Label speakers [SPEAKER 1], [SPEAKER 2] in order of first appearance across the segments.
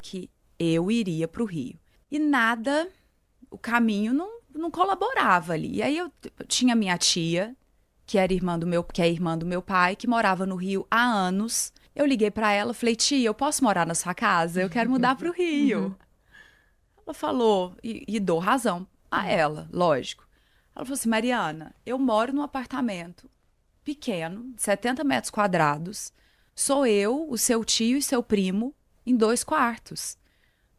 [SPEAKER 1] que eu iria para o Rio. E nada, o caminho não colaborava ali. E aí eu tinha minha tia, que é irmã do meu pai, que morava no Rio há anos. Eu liguei para ela, falei, tia, eu posso morar na sua casa? Eu quero mudar para o Rio. Ela falou, e dou razão a ela, lógico. Ela falou assim, Mariana, eu moro num apartamento pequeno, de 70 metros quadrados. Sou eu, o seu tio e seu primo, em 2 quartos.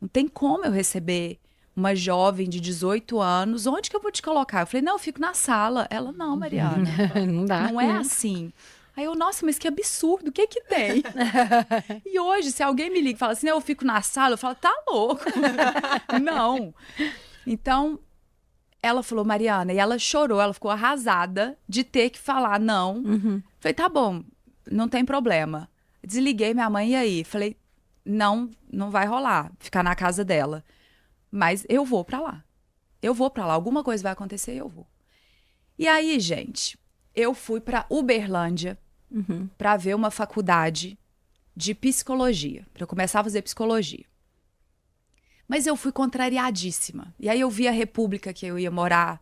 [SPEAKER 1] Não tem como eu receber uma jovem de 18 anos. Onde que eu vou te colocar? Eu falei, não, eu fico na sala. Ela, não, Mariana.
[SPEAKER 2] Não dá,
[SPEAKER 1] Não é
[SPEAKER 2] né?
[SPEAKER 1] assim. Aí eu, nossa, mas que absurdo, o que que tem? E hoje, se alguém me liga e fala assim, eu fico na sala, eu falo, tá louco. Não. Então, ela falou, Mariana, e ela chorou, ela ficou arrasada de ter que falar não. Falei, tá bom, não tem problema. Desliguei minha mãe, e aí? Falei, não vai rolar, ficar na casa dela. Mas eu vou pra lá. Eu vou pra lá, alguma coisa vai acontecer e eu vou. E aí, gente, eu fui pra Uberlândia pra ver uma faculdade de psicologia, pra eu começar a fazer psicologia. Mas eu fui contrariadíssima. E aí eu vi a república que eu ia morar,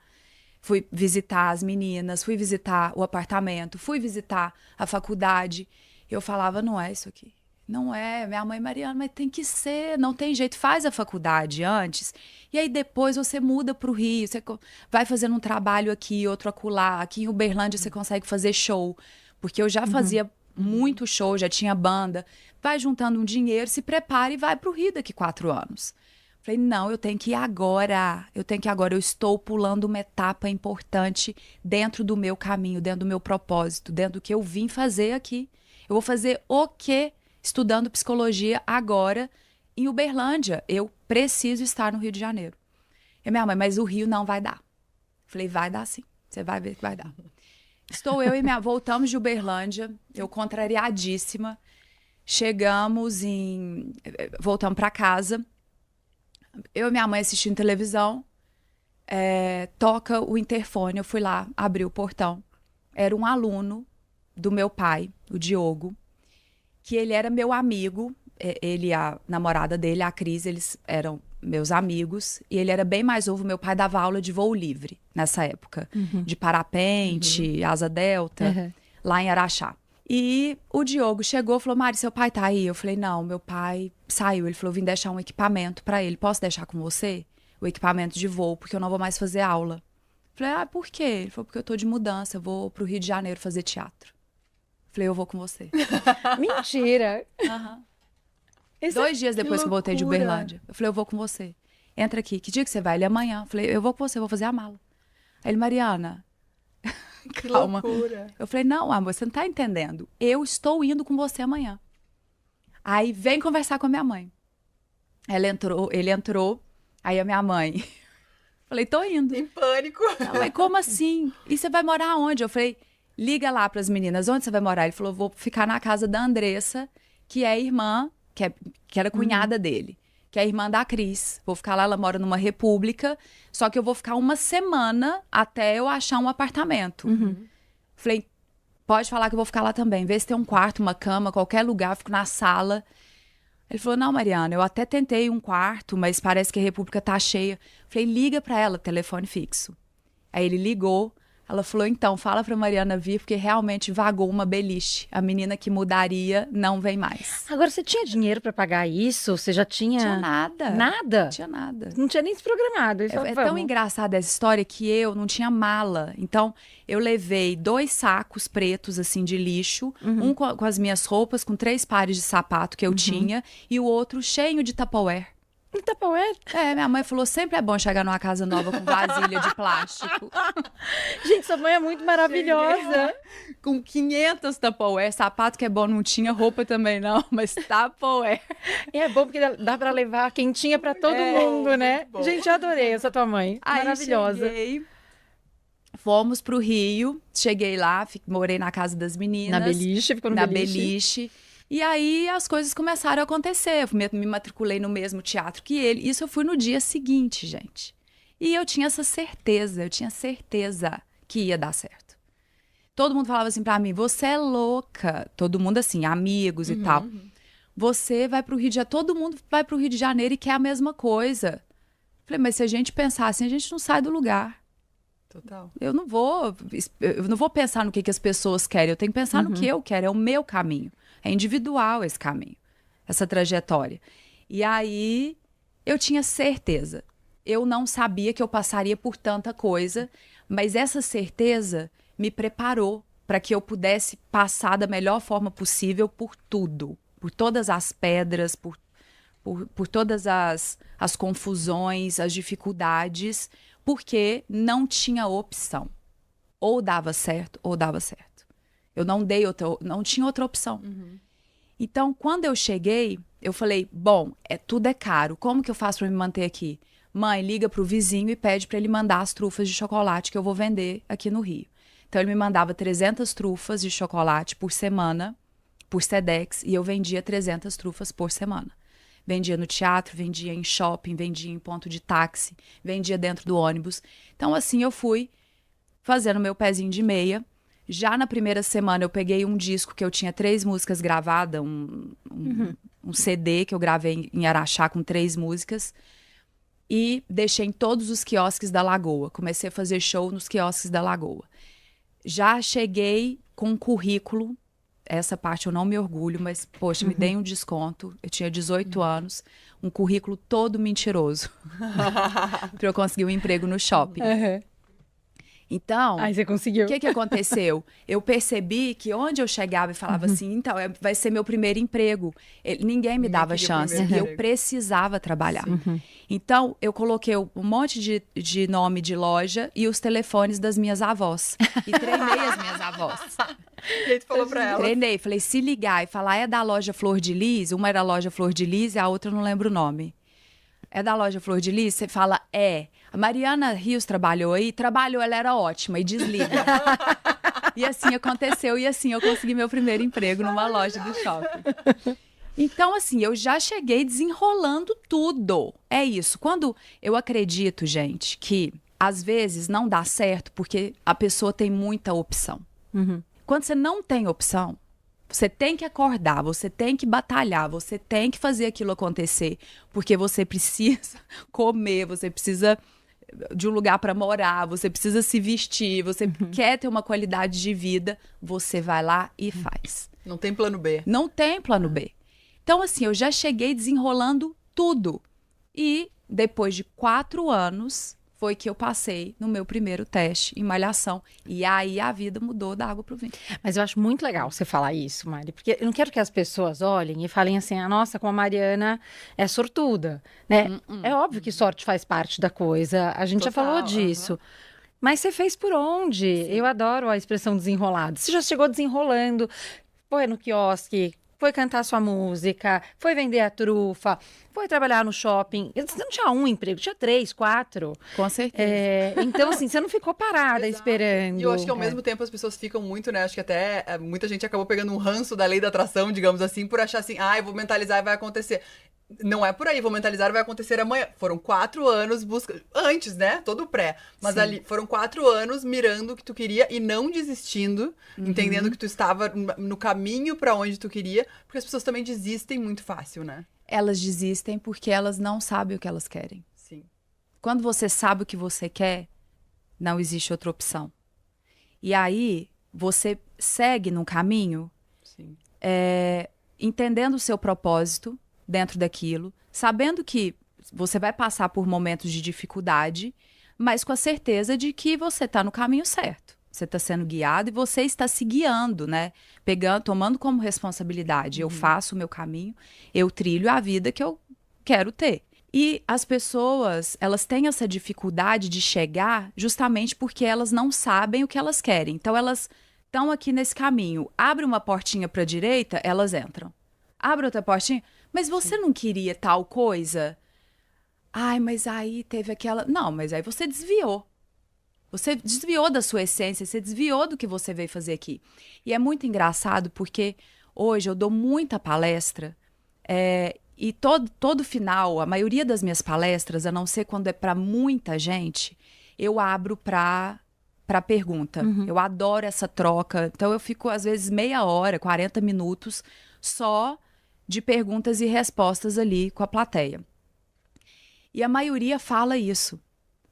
[SPEAKER 1] fui visitar as meninas, fui visitar o apartamento, fui visitar a faculdade. Eu falava, não é isso aqui. Não é, minha mãe, Mariana, mas tem que ser, não tem jeito, faz a faculdade antes, e aí depois você muda para o Rio, você vai fazendo um trabalho aqui, outro acolá, aqui em Uberlândia você consegue fazer show, porque eu já fazia muito show, já tinha banda, vai juntando um dinheiro, se prepara e vai para o Rio daqui 4 anos. Falei, não, eu tenho que ir agora, eu estou pulando uma etapa importante dentro do meu caminho, dentro do meu propósito, dentro do que eu vim fazer aqui. Eu vou fazer o quê? Estudando psicologia agora em Uberlândia. Eu preciso estar no Rio de Janeiro. E minha mãe, mas o Rio não vai dar. Falei, vai dar sim. Você vai ver que vai dar. Estou eu e minha... Voltamos de Uberlândia. Eu contrariadíssima. Voltamos para casa. Eu e minha mãe assistindo televisão. Toca o interfone. Eu fui lá, abri o portão. Era um aluno do meu pai, o Diogo, que ele era meu amigo, ele e a namorada dele, a Cris, eles eram meus amigos, e ele era bem mais novo, meu pai dava aula de voo livre nessa época, de parapente, asa delta, lá em Araxá. E o Diogo chegou e falou, Mari, seu pai tá aí? Eu falei, não, meu pai saiu, ele falou, vim deixar um equipamento pra ele, posso deixar com você? O equipamento de voo, porque eu não vou mais fazer aula. Eu falei, por quê? Ele falou, porque eu tô de mudança, eu vou pro Rio de Janeiro fazer teatro. Falei, eu vou com você.
[SPEAKER 2] Mentira!
[SPEAKER 1] 2 dias depois que eu voltei de Uberlândia. Eu falei, eu vou com você. Entra aqui. Que dia que você vai? Ele, amanhã. Eu falei, eu vou com você, eu vou fazer a mala. Aí ele, Mariana, calma.
[SPEAKER 3] Loucura.
[SPEAKER 1] Eu falei, não, amor, você não tá entendendo. Eu estou indo com você amanhã. Aí vem conversar com a minha mãe. Ele entrou, aí a minha mãe... Falei, tô indo.
[SPEAKER 3] Em pânico.
[SPEAKER 1] Ela falou, como assim? E você vai morar onde? Eu falei, liga lá para as meninas, onde você vai morar? Ele falou, vou ficar na casa da Andressa, que é irmã, que era cunhada dele, que é irmã da Cris. Vou ficar lá, ela mora numa república, só que eu vou ficar 1 semana até eu achar um apartamento. Falei, pode falar que eu vou ficar lá também, vê se tem um quarto, uma cama, qualquer lugar, eu fico na sala. Ele falou, não, Mariana, eu até tentei um quarto, mas parece que a república tá cheia. Falei, liga pra ela, telefone fixo. Aí ele ligou, ela falou, então, fala pra Mariana vir, porque realmente vagou uma beliche. A menina que mudaria não vem mais.
[SPEAKER 2] Agora, você tinha dinheiro pra pagar isso? Você já tinha...
[SPEAKER 1] Tinha nada.
[SPEAKER 2] Nada?
[SPEAKER 1] Tinha nada.
[SPEAKER 2] Não tinha nem se programado.
[SPEAKER 1] É tão engraçada essa história que eu não tinha mala. Então, eu levei 2 sacos pretos, assim, de lixo. Um com as minhas roupas, com 3 pares de sapato que eu tinha. E o outro cheio de Tupperware.
[SPEAKER 2] Tupperware?
[SPEAKER 1] Minha mãe falou, sempre é bom chegar numa casa nova com vasilha de plástico.
[SPEAKER 2] Gente, sua mãe é muito maravilhosa.
[SPEAKER 1] Com 500 Tupperware, sapato que é bom não tinha, roupa também não, mas Tupperware.
[SPEAKER 2] E é bom porque dá pra levar quentinha pra todo mundo, né?
[SPEAKER 3] bom.
[SPEAKER 2] Gente, eu adorei essa tua mãe. Maravilhosa.
[SPEAKER 1] Cheguei, fomos pro Rio, cheguei lá, morei na casa das meninas.
[SPEAKER 2] Na beliche, ficou no
[SPEAKER 1] na
[SPEAKER 2] beliche.
[SPEAKER 1] beliche. E aí as coisas começaram a acontecer. Eu me matriculei no mesmo teatro que ele. Isso eu fui no dia seguinte, gente. E eu tinha essa certeza, que ia dar certo. Todo mundo falava assim pra mim, você é louca. Todo mundo assim, amigos e tal. Você vai para o Rio de Janeiro, todo mundo vai para o Rio de Janeiro e quer a mesma coisa. Falei, mas se a gente pensar assim, a gente não sai do lugar.
[SPEAKER 3] Total.
[SPEAKER 1] Eu não vou pensar no que as pessoas querem, eu tenho que pensar no que eu quero, é o meu caminho. É individual esse caminho, essa trajetória. E aí, eu tinha certeza. Eu não sabia que eu passaria por tanta coisa, mas essa certeza me preparou para que eu pudesse passar da melhor forma possível por tudo. Por todas as pedras, por todas as confusões, as dificuldades, porque não tinha opção. Ou dava certo, ou dava certo. Eu não tinha outra opção. Então, quando eu cheguei, eu falei, bom, tudo é caro, como que eu faço para me manter aqui? Mãe, liga pro vizinho e pede para ele mandar as trufas de chocolate que eu vou vender aqui no Rio. Então, ele me mandava 300 trufas de chocolate por semana, por Sedex, e eu vendia 300 trufas por semana. Vendia no teatro, vendia em shopping, vendia em ponto de táxi, vendia dentro do ônibus. Então, assim, eu fui fazendo meu pezinho de meia. Já na primeira semana, eu peguei um disco que eu tinha 3 músicas gravadas, um CD que eu gravei em Araxá com 3 músicas, e deixei em todos os quiosques da Lagoa. Comecei a fazer show nos quiosques da Lagoa. Já cheguei com um currículo. Essa parte eu não me orgulho, mas, poxa, me dei um desconto. Eu tinha 18 anos, um currículo todo mentiroso para eu conseguir um emprego no shopping. Então,
[SPEAKER 2] aí você conseguiu.
[SPEAKER 1] O que aconteceu? Eu percebi que onde eu chegava e falava assim, então, vai ser meu primeiro emprego. Ninguém me dava chance e eu precisava trabalhar. Então, eu coloquei um monte de nome de loja e os telefones das minhas avós. E treinei as minhas avós.
[SPEAKER 3] E aí tu falou pra ela?
[SPEAKER 1] Treinei, falei, se ligar e falar, é da loja Flor de Lis, uma era a loja Flor de Lis e a outra eu não lembro o nome. É da loja Flor de Lis? Você fala, é. A Mariana Rios trabalhou aí? Trabalhou, ela era ótima, e desliga. E assim aconteceu, e assim eu consegui meu primeiro emprego numa loja do shopping. Então, assim, eu já cheguei desenrolando tudo. É isso. Quando eu acredito, gente, que às vezes não dá certo porque a pessoa tem muita opção. Quando você não tem opção, você tem que acordar, você tem que batalhar, você tem que fazer aquilo acontecer, porque você precisa comer, você precisa de um lugar para morar, você precisa se vestir, você quer ter uma qualidade de vida, você vai lá e faz.
[SPEAKER 3] Não tem plano B.
[SPEAKER 1] Não tem plano B. Então, assim, eu já cheguei desenrolando tudo. E depois de 4 anos, foi que eu passei no meu primeiro teste em Malhação. E aí a vida mudou da água pro vinho.
[SPEAKER 2] Mas eu acho muito legal você falar isso, Mari, porque eu não quero que as pessoas olhem e falem assim, nossa, como a Mariana é sortuda, né? É óbvio que sorte faz parte da coisa, a gente já falou disso. Mas você fez por onde? Eu adoro a expressão desenrolado. Você já chegou desenrolando, foi no quiosque, foi cantar sua música, foi vender a trufa, foi trabalhar no shopping. Você não tinha um emprego, tinha 3, 4.
[SPEAKER 1] Com certeza.
[SPEAKER 2] Então, assim, você não ficou parada esperando.
[SPEAKER 3] E eu acho que ao mesmo tempo as pessoas ficam muito, né? Acho que até muita gente acabou pegando um ranço da lei da atração, digamos assim, por achar assim, eu vou mentalizar e vai acontecer. Não é por aí, vou mentalizar e vai acontecer amanhã. Foram 4 anos antes, né? Todo pré. Mas ali foram 4 anos mirando o que tu queria e não desistindo, entendendo que tu estava no caminho pra onde tu queria, porque as pessoas também desistem muito fácil, né?
[SPEAKER 1] Elas desistem porque elas não sabem o que elas querem.
[SPEAKER 3] Sim.
[SPEAKER 1] Quando você sabe o que você quer, não existe outra opção. E aí, você segue num caminho, entendendo o seu propósito dentro daquilo, sabendo que você vai passar por momentos de dificuldade, mas com a certeza de que você está no caminho certo. Você está sendo guiado e você está se guiando, né? Tomando como responsabilidade. Eu faço o meu caminho, eu trilho a vida que eu quero ter. E as pessoas, elas têm essa dificuldade de chegar justamente porque elas não sabem o que elas querem. Então, elas estão aqui nesse caminho. Abre uma portinha para a direita, elas entram. Abre outra portinha. Mas você não queria tal coisa? Ai, mas aí teve aquela... Não, mas aí você desviou. Você desviou da sua essência, você desviou do que você veio fazer aqui. E é muito engraçado porque hoje eu dou muita palestra e todo final, a maioria das minhas palestras, a não ser quando é para muita gente, eu abro para pergunta. Eu adoro essa troca. Então eu fico às vezes meia hora, 40 minutos só de perguntas e respostas ali com a plateia. E a maioria fala isso.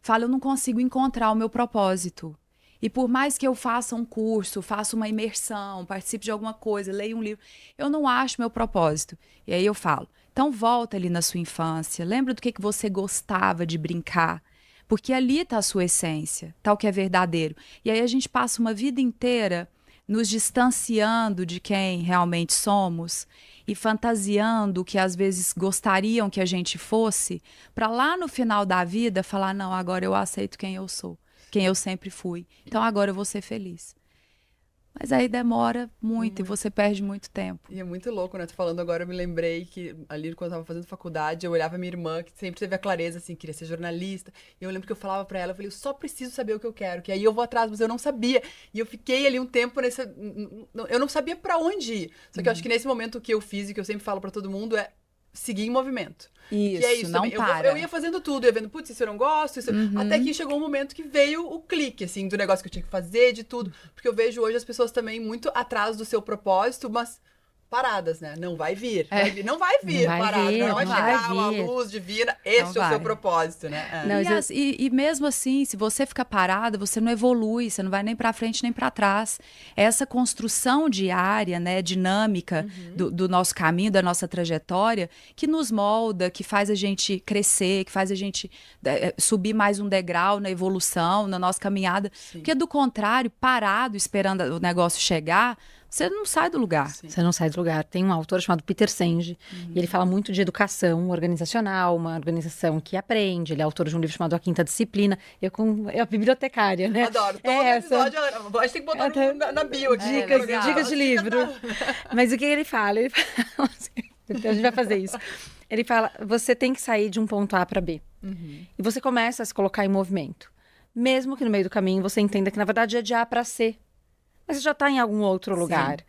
[SPEAKER 1] Fala, eu não consigo encontrar o meu propósito. E por mais que eu faça um curso, faça uma imersão, participe de alguma coisa, leia um livro, eu não acho meu propósito. E aí eu falo, então volta ali na sua infância, lembra do que você gostava de brincar, porque ali está a sua essência, está o que é verdadeiro. E aí a gente passa uma vida inteira nos distanciando de quem realmente somos e fantasiando o que às vezes gostariam que a gente fosse, para lá no final da vida falar, não, agora eu aceito quem eu sou. Quem eu sempre fui. Então agora eu vou ser feliz. Mas aí demora muito e você perde muito tempo.
[SPEAKER 3] E é muito louco, né? Tô falando agora, eu me lembrei que ali quando eu tava fazendo faculdade, eu olhava minha irmã, que sempre teve a clareza, assim, queria ser jornalista. E eu lembro que eu falava pra ela, eu falei, eu só preciso saber o que eu quero, que aí eu vou atrás, mas eu não sabia. E eu fiquei ali um tempo nessa... Eu não sabia pra onde ir. Só que eu acho que nesse momento o que eu fiz e que eu sempre falo pra todo mundo é seguir em movimento.
[SPEAKER 1] Isso,
[SPEAKER 3] que é isso
[SPEAKER 1] não
[SPEAKER 3] também.
[SPEAKER 1] para.
[SPEAKER 3] Eu ia fazendo tudo, ia vendo, putz, isso eu não gosto, isso... Até que chegou um momento que veio o clique, assim, do negócio que eu tinha que fazer, de tudo. Porque eu vejo hoje as pessoas também muito atrás do seu propósito, mas paradas, né? Não vai vir. Não vai vir parada. Não vai chegar uma luz divina. Esse é o seu propósito, né?
[SPEAKER 1] Não, e mesmo assim, se você ficar parada, você não evolui, você não vai nem para frente nem para trás. Essa construção diária, né, dinâmica do nosso caminho, da nossa trajetória, que nos molda, que faz a gente crescer, que faz a gente subir mais um degrau na evolução, na nossa caminhada. Sim. Porque do contrário, parado, esperando o negócio chegar, você não sai do lugar.
[SPEAKER 2] Sim. Você não sai do lugar. Tem um autor chamado Peter Senge, e ele fala muito de educação organizacional, uma organização que aprende. Ele é autor de um livro chamado A Quinta Disciplina. Eu a bibliotecária, né?
[SPEAKER 3] Adoro. Todo episódio, a gente tem que botar na bio aqui.
[SPEAKER 2] Dicas de livro. Mas o que ele fala? Ele fala assim, a gente vai fazer isso. Ele fala, você tem que sair de um ponto A para B. E você começa a se colocar em movimento. Mesmo que no meio do caminho você entenda que, na verdade, é de A para C. Mas você já está em algum outro lugar.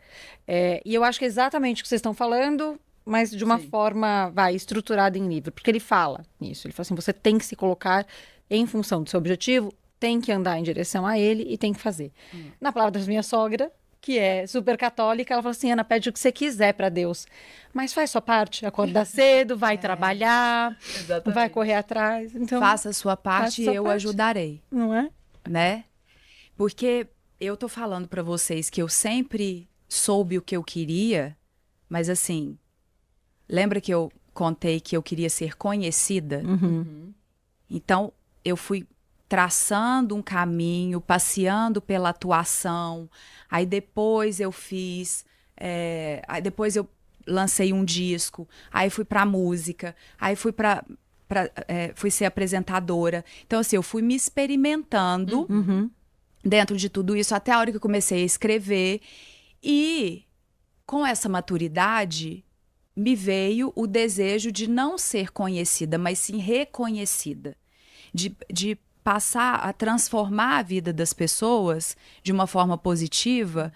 [SPEAKER 2] E eu acho que é exatamente o que vocês estão falando, mas de uma forma, estruturada em livro. Porque ele fala nisso. Ele fala assim, você tem que se colocar em função do seu objetivo, tem que andar em direção a ele e tem que fazer. Na palavra da minha sogra, que é super católica, ela fala assim, Ana, pede o que você quiser para Deus. Mas faz sua parte, acorda cedo, vai trabalhar, vai correr atrás. Então,
[SPEAKER 1] faça a sua parte e eu ajudarei.
[SPEAKER 2] Não é?
[SPEAKER 1] Né? Porque... eu tô falando pra vocês que eu sempre soube o que eu queria, mas assim, lembra que eu contei que eu queria ser conhecida? Então, eu fui traçando um caminho, passeando pela atuação, aí depois eu fiz, aí depois eu lancei um disco, aí fui pra música, aí fui fui ser apresentadora. Então, assim, eu fui me experimentando dentro de tudo isso, até a hora que eu comecei a escrever. E com essa maturidade, me veio o desejo de não ser conhecida, mas sim reconhecida. De passar a transformar a vida das pessoas de uma forma positiva,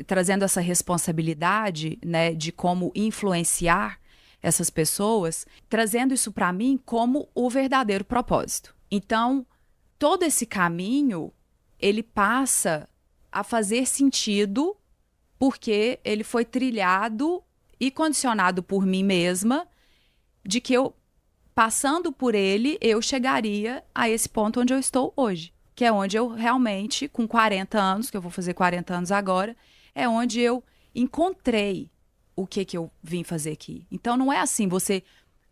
[SPEAKER 1] trazendo essa responsabilidade, né, de como influenciar essas pessoas, trazendo isso para mim como o verdadeiro propósito. Então, todo esse caminho, ele passa a fazer sentido porque ele foi trilhado e condicionado por mim mesma, de que eu, passando por ele, eu chegaria a esse ponto onde eu estou hoje, que é onde eu realmente, com 40 anos, que eu vou fazer 40 anos agora, é onde eu encontrei o que eu vim fazer aqui. Então, não é assim, você...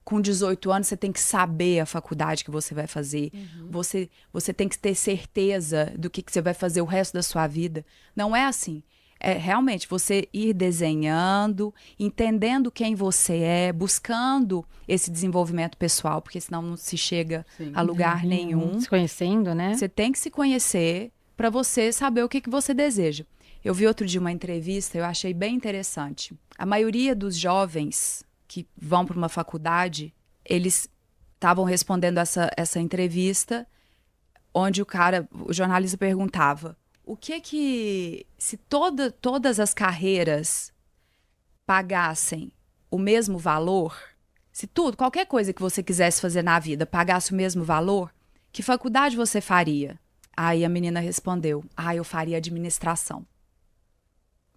[SPEAKER 1] com 18 anos, você tem que saber a faculdade que você vai fazer. Você tem que ter certeza do que você vai fazer o resto da sua vida. Não é assim. É realmente você ir desenhando, entendendo quem você é, buscando esse desenvolvimento pessoal, porque senão não se chega a lugar nenhum.
[SPEAKER 2] Se conhecendo, né?
[SPEAKER 1] Você tem que se conhecer para você saber o que você deseja. Eu vi outro dia uma entrevista, eu achei bem interessante. A maioria dos jovens que vão para uma faculdade, eles estavam respondendo essa entrevista, onde o jornalista perguntava, o que se todas as carreiras pagassem o mesmo valor, se qualquer coisa que você quisesse fazer na vida pagasse o mesmo valor, que faculdade você faria? Aí a menina respondeu, eu faria administração.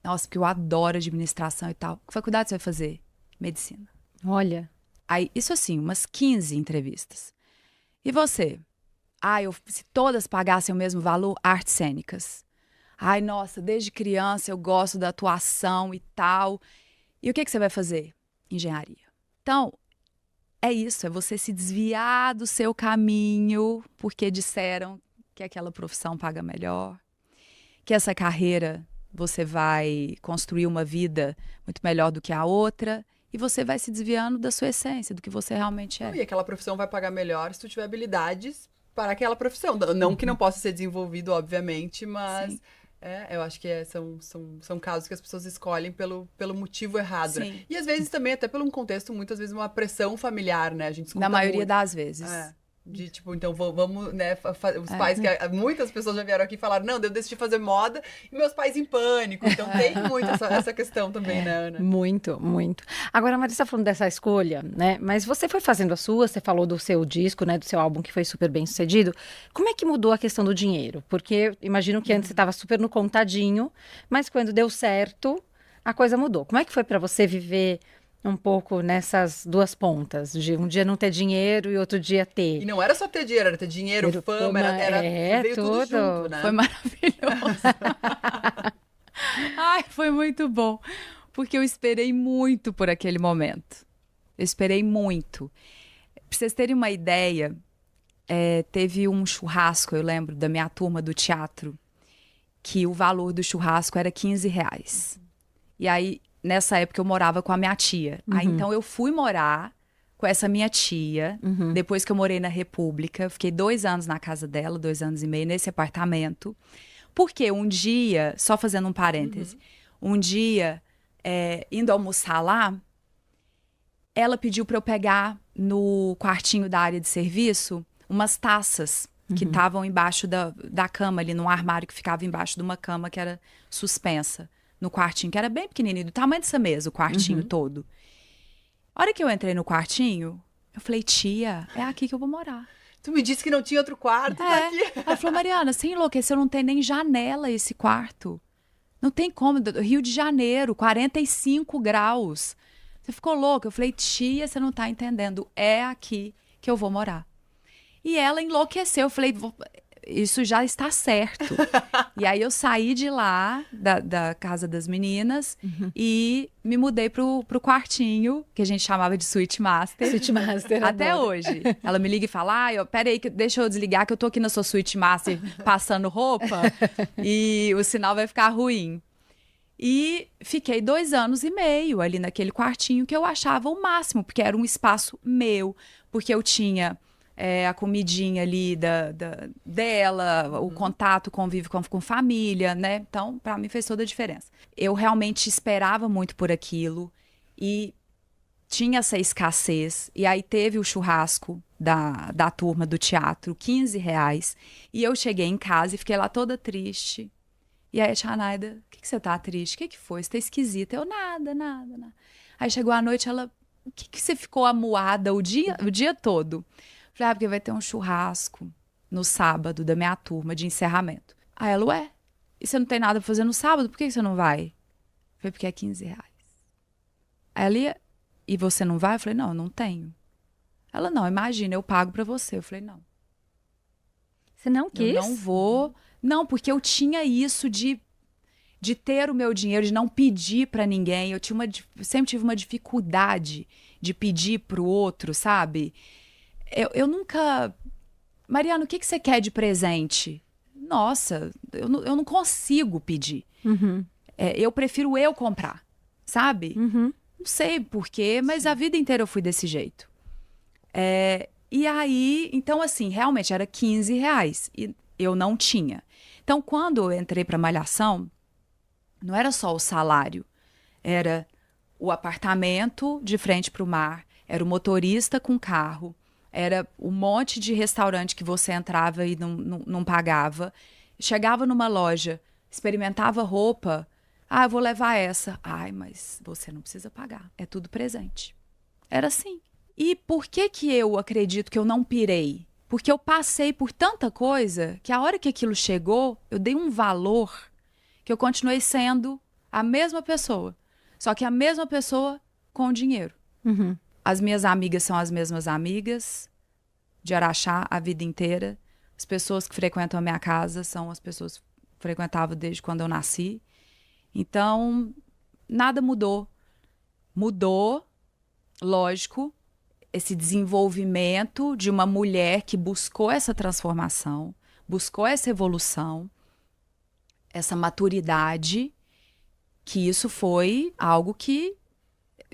[SPEAKER 1] Nossa, porque eu adoro administração e tal. Que faculdade você vai fazer? Medicina.
[SPEAKER 2] Olha.
[SPEAKER 1] Aí, isso assim, umas 15 entrevistas. E você? Se todas pagassem o mesmo valor, artes cênicas. Ai, nossa, desde criança eu gosto da atuação e tal. E o que você vai fazer? Engenharia. Então, é isso, é você se desviar do seu caminho porque disseram que aquela profissão paga melhor, que essa carreira você vai construir uma vida muito melhor do que a outra e você vai se desviando da sua essência, do que você realmente é.
[SPEAKER 3] E aquela profissão vai pagar melhor se tu tiver habilidades para aquela profissão. Não que não possa ser desenvolvido, obviamente, mas eu acho que são casos que as pessoas escolhem pelo motivo errado, né? E às vezes também, até pelo contexto, muitas vezes uma pressão familiar, né? A gente escuta
[SPEAKER 1] na maioria
[SPEAKER 3] muito.
[SPEAKER 1] das vezes.
[SPEAKER 3] De tipo, então vamos, né, os pais que muitas pessoas já vieram aqui e falaram, não, eu decidi fazer moda e meus pais em pânico, então tem muito essa questão também, né, Ana?
[SPEAKER 2] Muito, muito. Agora, a Marisa tá falando dessa escolha, né, mas você foi fazendo a sua, você falou do seu disco, né, do seu álbum que foi super bem sucedido, como é que mudou a questão do dinheiro? Porque imagino que antes você estava super no contadinho, mas quando deu certo, a coisa mudou. Como é que foi para você viver um pouco nessas duas pontas, de um dia não ter dinheiro e outro dia ter?
[SPEAKER 3] E não era só ter dinheiro, era ter dinheiro, fama, veio tudo junto, né?
[SPEAKER 1] Foi maravilhoso. Ai, foi muito bom, porque eu esperei muito por aquele momento. Eu esperei muito. Pra vocês terem uma ideia, teve um churrasco, eu lembro, da minha turma do teatro, que o valor do churrasco era R$15. E aí, nessa época, eu morava com a minha tia. Aí, então, eu fui morar com essa minha tia. Depois que eu morei na República. Fiquei 2 anos na casa dela, 2 anos e meio, nesse apartamento. Porque um dia, só fazendo um parêntese, um dia, indo almoçar lá, ela pediu para eu pegar no quartinho da área de serviço umas taças que estavam embaixo da cama, ali num armário que ficava embaixo de uma cama que era suspensa. No quartinho, que era bem pequenininho, do tamanho dessa mesa, o quartinho todo. A hora que eu entrei no quartinho, eu falei, tia, é aqui que eu vou morar.
[SPEAKER 3] Tu me disse que não tinha outro quarto, tá aqui.
[SPEAKER 1] Ela falou, Mariana, você enlouqueceu, não tem nem janela esse quarto. Não tem como, Rio de Janeiro, 45 graus. Você ficou louca? Eu falei, tia, você não tá entendendo, é aqui que eu vou morar. E ela enlouqueceu, eu falei, isso já está certo. E aí eu saí de lá, da casa das meninas, e me mudei pro quartinho, que a gente chamava de Suite Master.
[SPEAKER 2] Suite Master.
[SPEAKER 1] Até hoje. Ela me liga e fala, peraí, deixa eu desligar que eu tô aqui na sua Suite Master passando roupa, e o sinal vai ficar ruim. E fiquei 2 anos e meio ali naquele quartinho que eu achava o máximo, porque era um espaço meu, porque eu tinha a comidinha ali dela, o contato, o convívio com família, né? Então, para mim fez toda a diferença. Eu realmente esperava muito por aquilo e tinha essa escassez. E aí teve o churrasco da turma do teatro, R$15. E eu cheguei em casa e fiquei lá toda triste. E aí a tia Naida, o que você tá triste? O que foi? Você tá esquisita. Eu, nada. Aí chegou a noite, ela, o que você ficou amuada o dia todo? Falei, porque vai ter um churrasco no sábado da minha turma de encerramento. Aí ela, e você não tem nada pra fazer no sábado? Por que você não vai? Falei, porque é R$15. Aí ela, e você não vai? Eu falei, não, eu não tenho. Ela, não, imagina, eu pago pra você. Eu falei, não.
[SPEAKER 2] Você não quis?
[SPEAKER 1] Eu não vou. Não, porque eu tinha isso de ter o meu dinheiro, de não pedir pra ninguém. Eu sempre tive uma dificuldade de pedir pro outro, sabe? Eu nunca... Mariana, o que você quer de presente? Nossa, eu não consigo pedir. Eu prefiro eu comprar, sabe? Não sei porquê, mas a vida inteira eu fui desse jeito. E aí, então assim, realmente era R$15 e eu não tinha. Então, quando eu entrei pra Malhação, não era só o salário, era o apartamento de frente pro mar, era o motorista com carro, era um monte de restaurante que você entrava e não pagava. Chegava numa loja, experimentava roupa. Eu vou levar essa. Mas você não precisa pagar. É tudo presente. Era assim. E por que eu acredito que eu não pirei? Porque eu passei por tanta coisa que a hora que aquilo chegou, eu dei um valor que eu continuei sendo A mesma pessoa. Só que a mesma pessoa com dinheiro.
[SPEAKER 2] Uhum.
[SPEAKER 1] As minhas amigas são as mesmas amigas de Araxá a vida inteira. As pessoas que frequentam a minha casa são as pessoas que frequentavam desde quando eu nasci. Então, nada mudou. Mudou, lógico, esse desenvolvimento de uma mulher que buscou essa transformação, buscou essa evolução, essa maturidade, que isso foi algo que...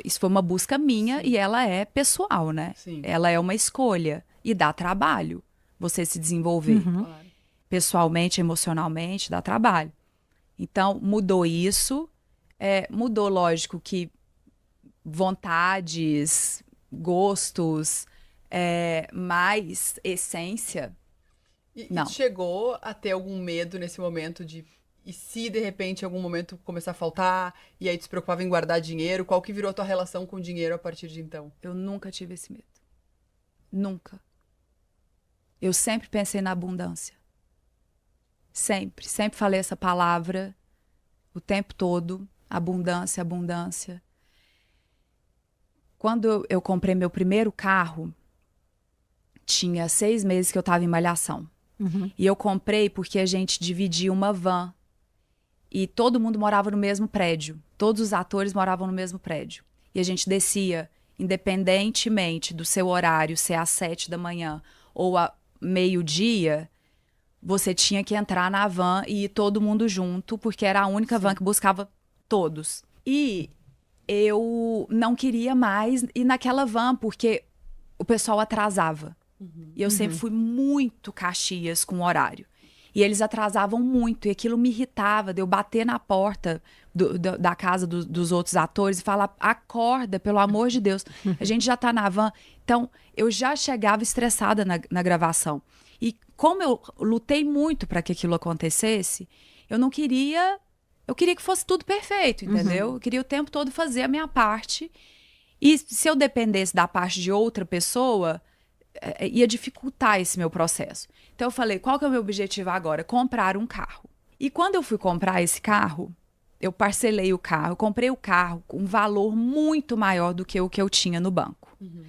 [SPEAKER 1] Isso foi uma busca minha. Sim. E ela é pessoal, né?
[SPEAKER 3] Sim.
[SPEAKER 1] Ela é uma escolha. E dá trabalho você se desenvolver.
[SPEAKER 2] Uhum.
[SPEAKER 3] Claro.
[SPEAKER 1] Pessoalmente, emocionalmente, dá trabalho. Então, mudou isso. Mudou, lógico, que vontades, gostos, mas essência, não.
[SPEAKER 3] E chegou a ter algum medo nesse momento de... E se, de repente, em algum momento começar a faltar, e aí tu se preocupava em guardar dinheiro, qual que virou a tua relação com o dinheiro a partir de então?
[SPEAKER 1] Eu nunca tive esse medo. Nunca. Eu sempre pensei na abundância. Sempre. Sempre falei essa palavra o tempo todo. Abundância, abundância. Quando eu comprei meu primeiro carro, tinha 6 meses que eu estava em Malhação.
[SPEAKER 2] Uhum.
[SPEAKER 1] E eu comprei porque a gente dividia uma van. E todo mundo morava no mesmo prédio. Todos os atores moravam no mesmo prédio. E a gente descia, independentemente do seu horário ser às 7 da manhã ou a meio-dia, você tinha que entrar na van e ir todo mundo junto, porque era a única van que buscava todos. E eu não queria mais ir naquela van, porque o pessoal atrasava. Uhum. E eu sempre fui muito Caxias com o horário. E eles atrasavam muito, e aquilo me irritava, de eu bater na porta da casa dos outros atores e falar, acorda, pelo amor de Deus, a gente já tá na van. Então, eu já chegava estressada na gravação. E como eu lutei muito para que aquilo acontecesse, eu queria que fosse tudo perfeito, entendeu? Eu queria o tempo todo fazer a minha parte. E se eu dependesse da parte de outra pessoa, ia dificultar esse meu processo. Então eu falei, qual que é o meu objetivo agora? Comprar um carro. E quando eu fui comprar esse carro, eu parcelei o carro, eu comprei o carro com um valor muito maior do que o que eu tinha no banco. Uhum.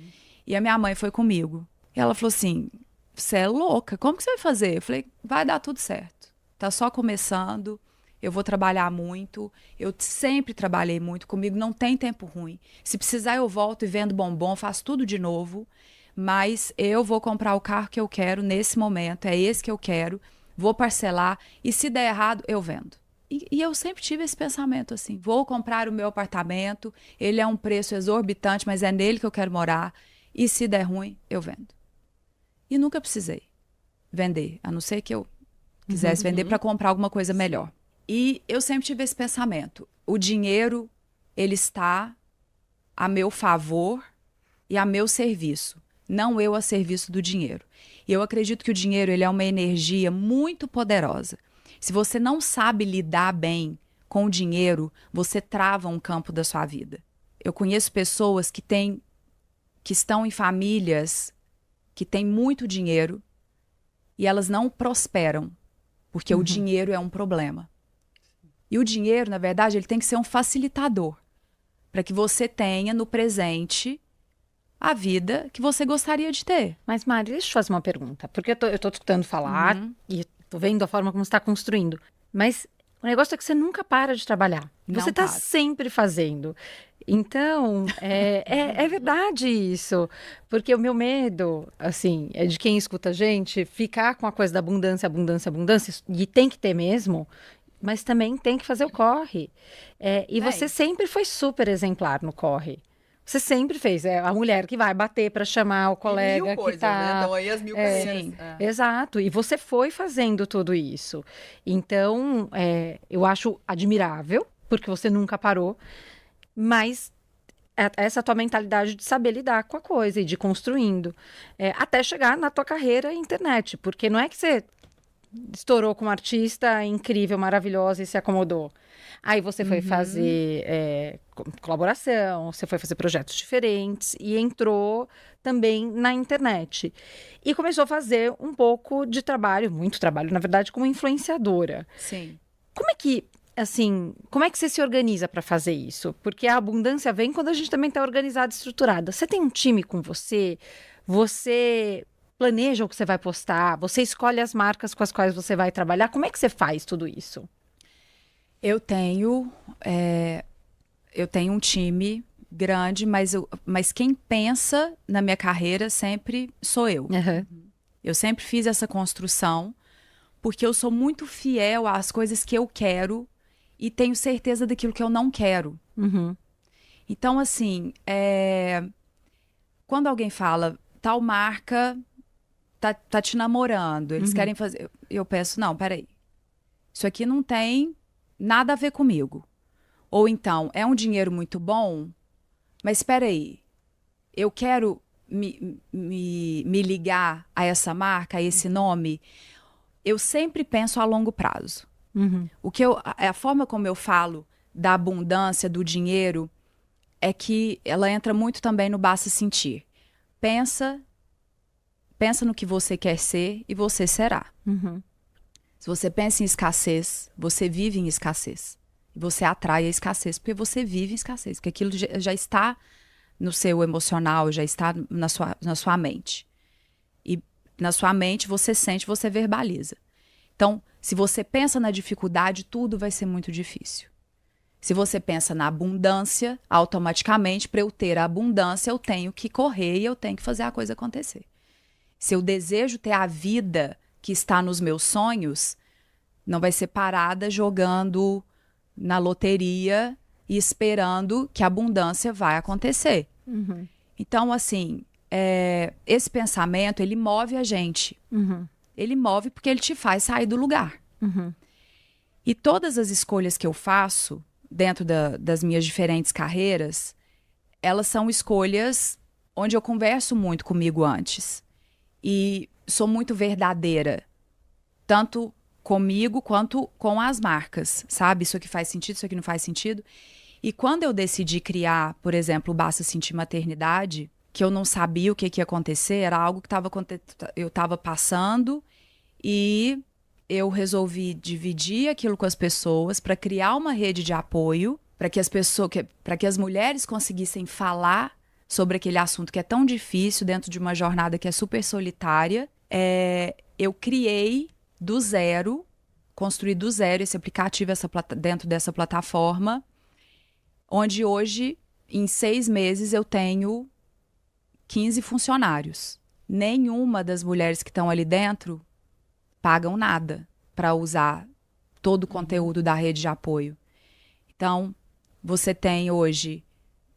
[SPEAKER 1] E a minha mãe foi comigo. E ela falou assim, você é louca, como que você vai fazer? Eu falei, vai dar tudo certo. Tá só começando, eu vou trabalhar muito, eu sempre trabalhei muito, comigo não tem tempo ruim. Se precisar eu volto e vendo bombom, faço tudo de novo. Mas eu vou comprar o carro que eu quero nesse momento, é esse que eu quero, vou parcelar, e se der errado, eu vendo. E eu sempre tive esse pensamento assim, vou comprar o meu apartamento, ele é um preço exorbitante, mas é nele que eu quero morar, e se der ruim, eu vendo. E nunca precisei vender, a não ser que eu quisesse vender para comprar alguma coisa melhor. E eu sempre tive esse pensamento, o dinheiro, ele está a meu favor e a meu serviço. Não eu a serviço do dinheiro. E eu acredito que o dinheiro ele é uma energia muito poderosa. Se você não sabe lidar bem com o dinheiro, você trava um campo da sua vida. Eu conheço pessoas que estão em famílias que têm muito dinheiro e elas não prosperam, porque o dinheiro é um problema. E o dinheiro, na verdade, ele tem que ser um facilitador para que você tenha no presente a vida que você gostaria de ter.
[SPEAKER 2] Mas, Mari, deixa eu te fazer uma pergunta. Porque eu tô te escutando falar e tô vendo a forma como você está construindo. Mas o negócio é que você nunca para de trabalhar.
[SPEAKER 1] Não
[SPEAKER 2] você tá
[SPEAKER 1] paro.
[SPEAKER 2] sempre fazendo. Então, é verdade isso. Porque o meu medo, assim, é de quem escuta a gente ficar com a coisa da abundância, abundância, abundância. E tem que ter mesmo. Mas também tem que fazer o corre. E você sempre foi super exemplar no corre. Você sempre fez, a mulher que vai bater para chamar o colega
[SPEAKER 3] mil coisas,
[SPEAKER 2] que tá...
[SPEAKER 3] né? Então aí as 1000 coisas.
[SPEAKER 2] Exato, e você foi fazendo tudo isso. Então, eu acho admirável, porque você nunca parou, mas essa tua mentalidade de saber lidar com a coisa e de ir construindo, até chegar na tua carreira internet, porque não é que você estourou como artista incrível, maravilhosa e se acomodou. Aí você foi fazer colaboração, você foi fazer projetos diferentes e entrou também na internet. E começou a fazer um pouco de trabalho, muito trabalho, na verdade, como influenciadora.
[SPEAKER 1] Sim.
[SPEAKER 2] Como é que assim, como é que você se organiza para fazer isso? Porque a abundância vem quando a gente também está organizada e estruturada. Você tem um time com você? Você planeja o que você vai postar? Você escolhe as marcas com as quais você vai trabalhar? Como é que você faz tudo isso?
[SPEAKER 1] Eu tenho um time grande, mas quem pensa na minha carreira sempre sou eu.
[SPEAKER 2] Uhum.
[SPEAKER 1] Eu sempre fiz essa construção, porque eu sou muito fiel às coisas que eu quero e tenho certeza daquilo que eu não quero.
[SPEAKER 2] Uhum.
[SPEAKER 1] Então, assim, quando alguém fala, tal marca tá te namorando, eles querem fazer... Eu penso, não, peraí. Isso aqui não tem nada a ver comigo. Ou então, é um dinheiro muito bom, mas espera aí, eu quero me ligar a essa marca, a esse nome. Eu sempre penso a longo prazo.
[SPEAKER 2] Uhum.
[SPEAKER 1] A forma como eu falo da abundância, do dinheiro, é que ela entra muito também no basta sentir. Pensa no que você quer ser e você será.
[SPEAKER 2] Uhum.
[SPEAKER 1] Se você pensa em escassez, você vive em escassez. Você atrai a escassez, porque você vive em escassez. Porque aquilo já está no seu emocional, já está na sua mente. E na sua mente você sente, você verbaliza. Então, se você pensa na dificuldade, tudo vai ser muito difícil. Se você pensa na abundância, automaticamente, para eu ter a abundância, eu tenho que correr e eu tenho que fazer a coisa acontecer. Se eu desejo ter a vida que está nos meus sonhos, não vai ser parada jogando na loteria e esperando que a abundância vai acontecer.
[SPEAKER 2] Uhum.
[SPEAKER 1] Então, assim, esse pensamento, ele move a gente.
[SPEAKER 2] Uhum.
[SPEAKER 1] Ele move porque ele te faz sair do lugar.
[SPEAKER 2] Uhum.
[SPEAKER 1] E todas as escolhas que eu faço dentro das minhas diferentes carreiras, elas são escolhas onde eu converso muito comigo antes. E sou muito verdadeira. Tanto comigo quanto com as marcas, sabe? Isso aqui faz sentido, isso aqui não faz sentido. E quando eu decidi criar, por exemplo, o Basta Sentir Maternidade, que eu não sabia o que ia acontecer, era algo que eu estava passando e eu resolvi dividir aquilo com as pessoas para criar uma rede de apoio, para que as mulheres conseguissem falar sobre aquele assunto que é tão difícil dentro de uma jornada que é super solitária. Eu criei do zero, construí do zero esse aplicativo dentro dessa plataforma, onde hoje, em 6 meses, eu tenho 15 funcionários. Nenhuma das mulheres que estão ali dentro pagam nada para usar todo o conteúdo da rede de apoio. Então, você tem hoje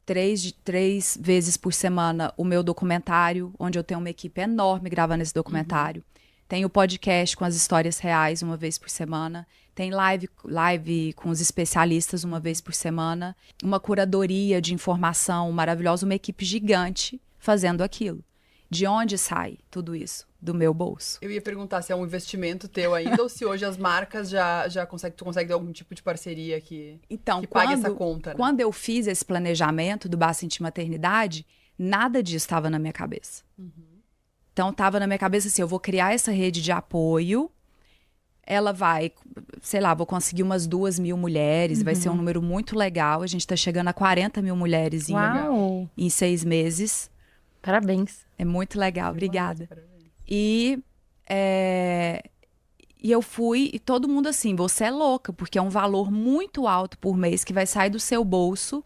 [SPEAKER 1] 3 vezes por semana o meu documentário, onde eu tenho uma equipe enorme gravando esse documentário. Tem o podcast com as histórias reais 1 vez por semana. Tem live com os especialistas 1 vez por semana. Uma curadoria de informação maravilhosa, uma equipe gigante fazendo aquilo. De onde sai tudo isso? Do meu bolso.
[SPEAKER 3] Eu ia perguntar se é um investimento teu ainda ou se hoje as marcas tu consegue ter algum tipo de parceria que pague essa conta, né?
[SPEAKER 1] Quando eu fiz esse planejamento do Basta Sentir Maternidade, nada disso estava na minha cabeça. Então, estava na minha cabeça assim, eu vou criar essa rede de apoio, ela vai, sei lá, vou conseguir umas 2.000 mulheres, vai ser um número muito legal, a gente está chegando a 40.000 mulheres em 6 meses.
[SPEAKER 2] Parabéns.
[SPEAKER 1] É muito legal, obrigada. E eu fui, e todo mundo assim, você é louca, porque é um valor muito alto por mês que vai sair do seu bolso.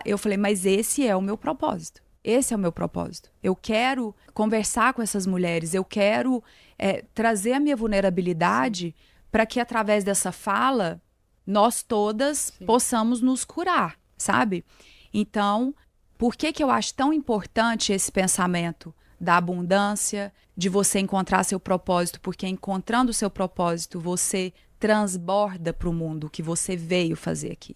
[SPEAKER 1] Eu falei, mas esse é o meu propósito. Esse é o meu propósito. Eu quero conversar com essas mulheres, eu quero trazer a minha vulnerabilidade para que, através dessa fala, nós todas possamos nos curar, sabe? Então, por que eu acho tão importante esse pensamento da abundância, de você encontrar seu propósito? Porque encontrando o seu propósito, você transborda para o mundo o que você veio fazer aqui.